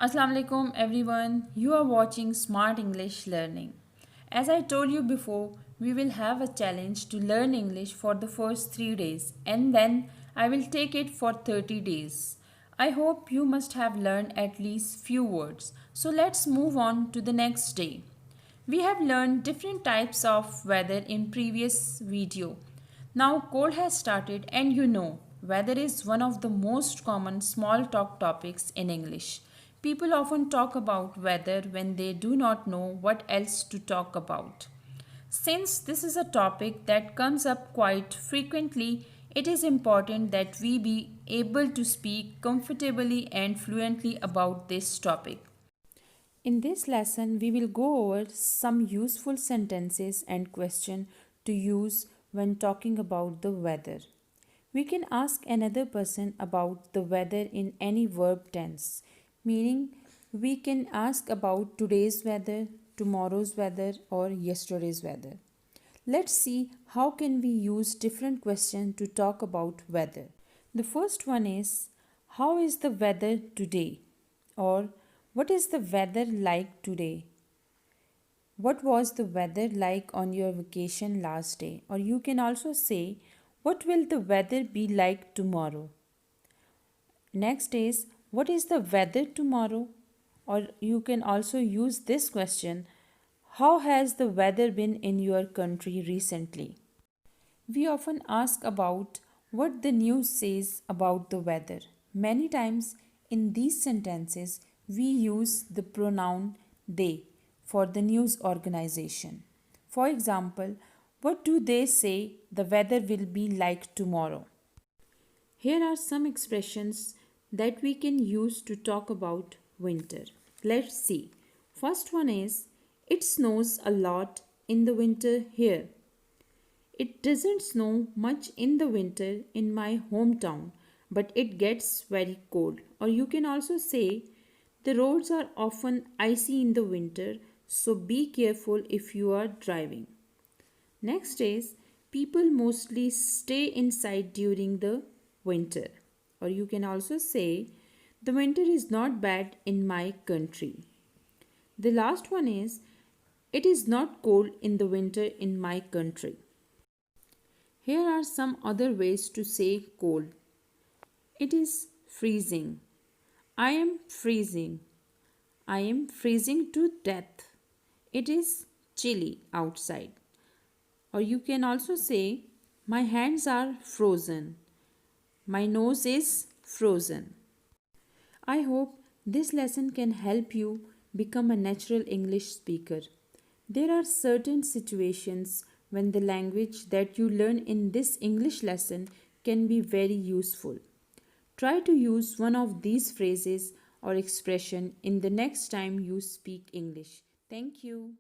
Assalamu alaikum everyone. You are watching Smart English Learning. As I told you before, we will have a challenge to learn English for the first 3 days and then I will take it for 30 days. I hope you must have learned at least few words. So let's move on to the next day. We have learned different types of weather in previous video. Now cold has started and you know weather is one of the most common small talk topics in English. People often talk about weather when they do not know what else to talk about. Since this is a topic that comes up quite frequently, it is important that we be able to speak comfortably and fluently about this topic. In this lesson, we will go over some useful sentences and questions to use when talking about the weather. We can ask another person about the weather in any verb tense, meaning we can ask about today's weather, tomorrow's weather or yesterday's weather. Let's see how can we use different questions to talk about weather. The first one is how is the weather today? Or what is the weather like today? What was the weather like on your vacation last day? Or you can also say, what will the weather be like tomorrow? Next is, what is the weather tomorrow? Or you can also use this question, how has the weather been in your country recently? We often ask about what the news says about the weather. Many times in these sentences, we use the pronoun they for the news organization. For example, what do they say the weather will be like tomorrow? Here are some expressions that we can use to talk about winter. Let's see. First one is, it snows a lot in the winter here. It doesn't snow much in the winter in my hometown, but it gets very cold. Or you can also say, the roads are often icy in the winter, so be careful if you are driving. Next is, people mostly stay inside during the winter. Or you can also say, the winter is not bad in my country. The last one is, it is not cold in the winter in my country. Here are some other ways to say cold. It is freezing. I am freezing. I am freezing to death. It is chilly outside. Or you can also say, my hands are frozen. My nose is frozen. I hope this lesson can help you become a natural English speaker. There are certain situations when the language that you learn in this English lesson can be very useful. Try to use one of these phrases or expression in the next time you speak English. Thank you.